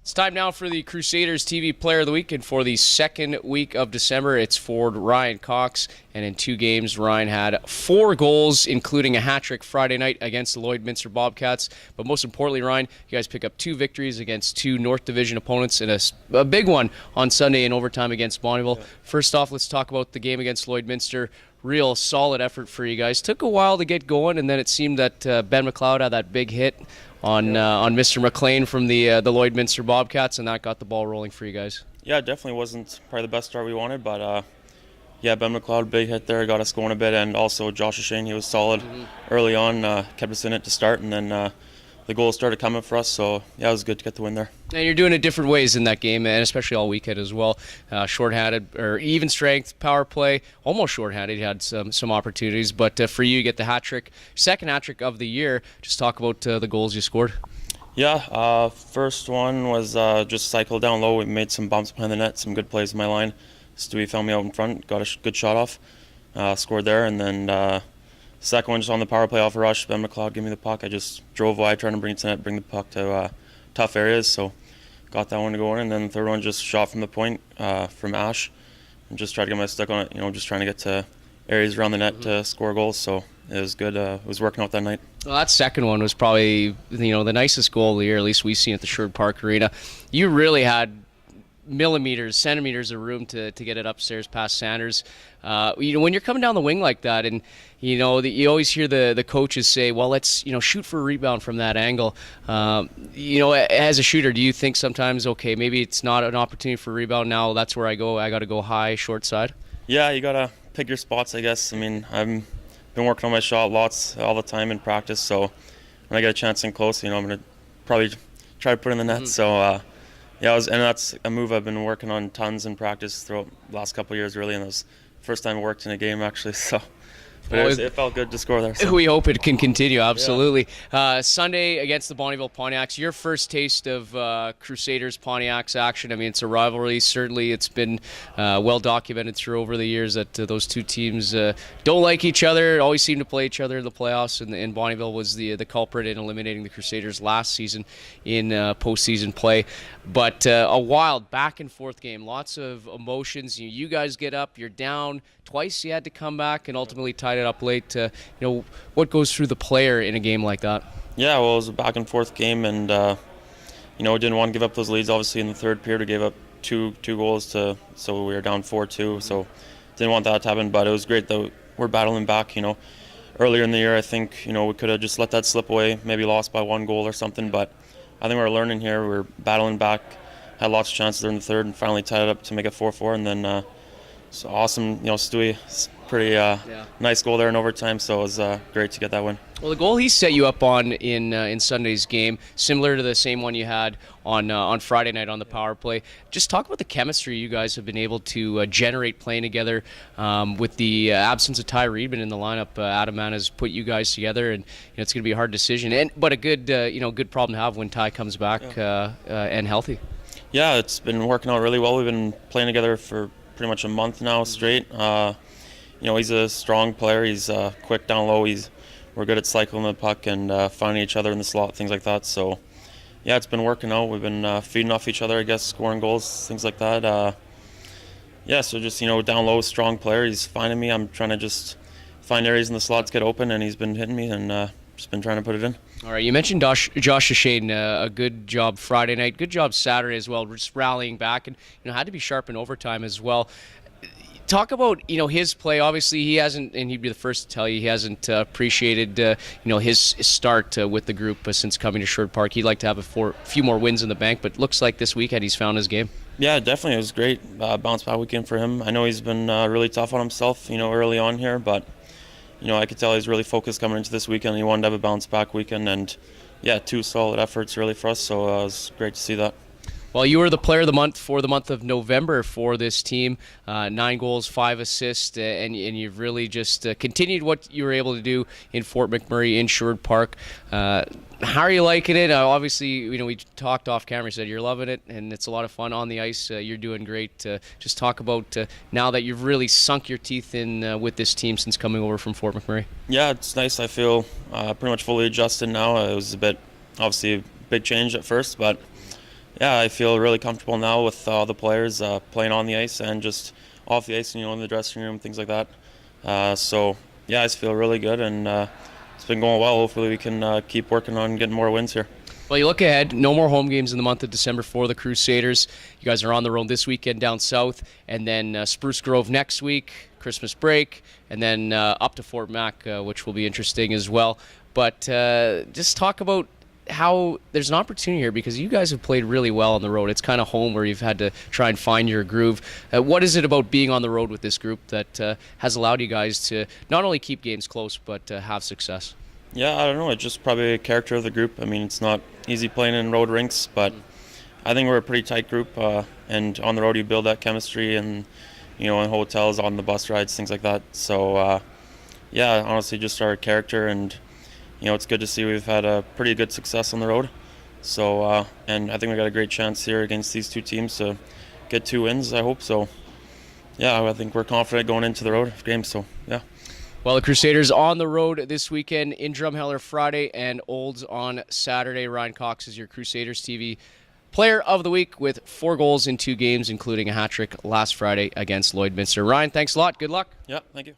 It's time now for the Crusaders TV Player of the Week, and for the second week of December, it's Forward Ryan Cox. And in 2 games, Ryan had 4 goals, including a hat-trick Friday night against the Lloydminster Bobcats. But most importantly, Ryan, you guys pick up 2 victories against 2 North Division opponents, and a big one on Sunday in overtime against Bonneville. First off, let's talk about the game against Lloydminster. Real solid effort for you guys. Took a while to get going, and then it seemed that Ben McLeod had that big hit on Mr. McLean from the Lloydminster Bobcats, and that got the ball rolling for you guys. Yeah, it definitely wasn't probably the best start we wanted, but yeah, Ben McLeod, big hit there, got us going a bit, and also Josh O'Shane, he was solid early on, kept us in it to start, and then the goals started coming for us, so yeah, it was good to get the win there. And you're doing it different ways in that game, and especially all weekend as well. Short-handed, or even strength, power play, almost short-handed. You had some opportunities, but for you get the hat-trick, second hat-trick of the year. Just talk about the goals you scored. Yeah, first one was just cycle down low. We made some bumps behind the net, some good plays in my line. Stewie found me out in front, got a good shot off, scored there, and then second one just on the power play off a rush. Ben McLeod gave me the puck. I just drove wide, trying to bring it to net, bring the puck to tough areas, so got that one to go in. And then the third one just shot from the point from Ash, and just tried to get my stick on it. Just trying to get to areas around the net to score goals. So it was good. It was working out that night. Well, that second one was probably the nicest goal of the year, at least we've seen at the Sherwood Park Arena. You really had millimeters, centimeters of room to get it upstairs past Sanders. When you're coming down the wing like that, and you always hear the coaches say, well, let's shoot for a rebound from that angle. As a shooter, do you think sometimes, okay, maybe it's not an opportunity for a rebound now, that's where I got to go high, short side? Yeah, you got to pick your spots, I guess. I mean, I've been working on my shot all the time in practice, so when I get a chance in close, I'm going to probably try to put in the net. So yeah, and that's a move I've been working on tons in practice throughout the last couple of years, really, and it was the first time I worked in a game, actually, so but it felt good to score there. So. We hope it can continue, absolutely. Yeah. Sunday against the Bonneville Pontiacs, your first taste of Crusaders Pontiacs action. I mean, it's a rivalry. Certainly it's been well documented through over the years that those two teams don't like each other, always seem to play each other in the playoffs, and Bonneville was the culprit in eliminating the Crusaders last season in postseason play. But a wild back-and-forth game, lots of emotions. You guys get up, you're down. Twice you had to come back and ultimately tied it up late. What goes through the player in a game like that? Yeah, well, it was a back-and-forth game, and we didn't want to give up those leads. Obviously, in the third period, we gave up two goals so we were down 4-2. So didn't want that to happen. But it was great that we're battling back. Earlier in the year, I think we could have just let that slip away, maybe lost by 1 goal or something. But I think we're learning here. We're battling back, had lots of chances there in the third, and finally tied it up to make it 4-4. And then it's awesome, Stewie, pretty nice goal there in overtime, so it was great to get that win. Well, the goal he set you up on in Sunday's game, similar to the same one you had on Friday night on the power play. Just talk about the chemistry you guys have been able to generate playing together with the absence of Ty Reedman in the lineup. Adam Mann has put you guys together, and it's going to be a hard decision, but a good good problem to have when Ty comes back and healthy. Yeah, it's been working out really well. We've been playing together for pretty much a month now straight. He's a strong player. He's quick down low. We're good at cycling the puck and finding each other in the slot, things like that. So, yeah, it's been working out. We've been feeding off each other, I guess, scoring goals, things like that. So just, down low, strong player. He's finding me. I'm trying to just find areas in the slots get open, and he's been hitting me, and just been trying to put it in. All right, you mentioned Josh O'Shane, a good job Friday night, good job Saturday as well, just rallying back, and had to be sharp in overtime as well. Talk about his play. Obviously, he hasn't, and he'd be the first to tell you, he hasn't appreciated his start with the group since coming to Sherwood Park. He'd like to have a few more wins in the bank, but looks like this weekend he's found his game. Yeah, definitely, it was great bounce back weekend for him. I know he's been really tough on himself, early on here, but I could tell he's really focused coming into this weekend. He wanted to have a bounce back weekend, and yeah, 2 solid efforts really for us. So it was great to see that. Well, you were the player of the month for the month of November for this team. 9 goals, 5 assists, and you've really just continued what you were able to do in Fort McMurray in Sherwood Park. How are you liking it? Obviously, we talked off camera. You said you're loving it, and it's a lot of fun on the ice. You're doing great. Just talk about now that you've really sunk your teeth in with this team since coming over from Fort McMurray. Yeah, it's nice. I feel pretty much fully adjusted now. It was a bit, obviously, a big change at first, but Yeah, I feel really comfortable now with all the players playing on the ice and just off the ice, in the dressing room, things like that. So yeah, I just feel really good, and it's been going well. Hopefully we can keep working on getting more wins here. Well, you look ahead, no more home games in the month of December for the Crusaders. You guys are on the road this weekend down south, and then Spruce Grove next week, Christmas break, and then up to Fort Mac, which will be interesting as well. But just talk about how there's an opportunity here, because you guys have played really well on the road. It's kind of home where you've had to try and find your groove. What is it about being on the road with this group that has allowed you guys to not only keep games close, but have success? Yeah, I don't know. It's just probably a character of the group. I mean, it's not easy playing in road rinks, but I think we're a pretty tight group. And on the road, you build that chemistry, and in hotels, on the bus rides, things like that. So, yeah, honestly, just our character, and it's good to see we've had a pretty good success on the road. So, and I think we got a great chance here against these two teams to get 2 wins. I hope so. Yeah, I think we're confident going into the road games. So, yeah. Well, the Crusaders on the road this weekend, in Drumheller Friday and Olds on Saturday. Ryan Cox is your Crusaders TV Player of the Week with 4 goals in 2 games, including a hat trick last Friday against Lloydminster. Ryan, thanks a lot. Good luck. Yeah, thank you.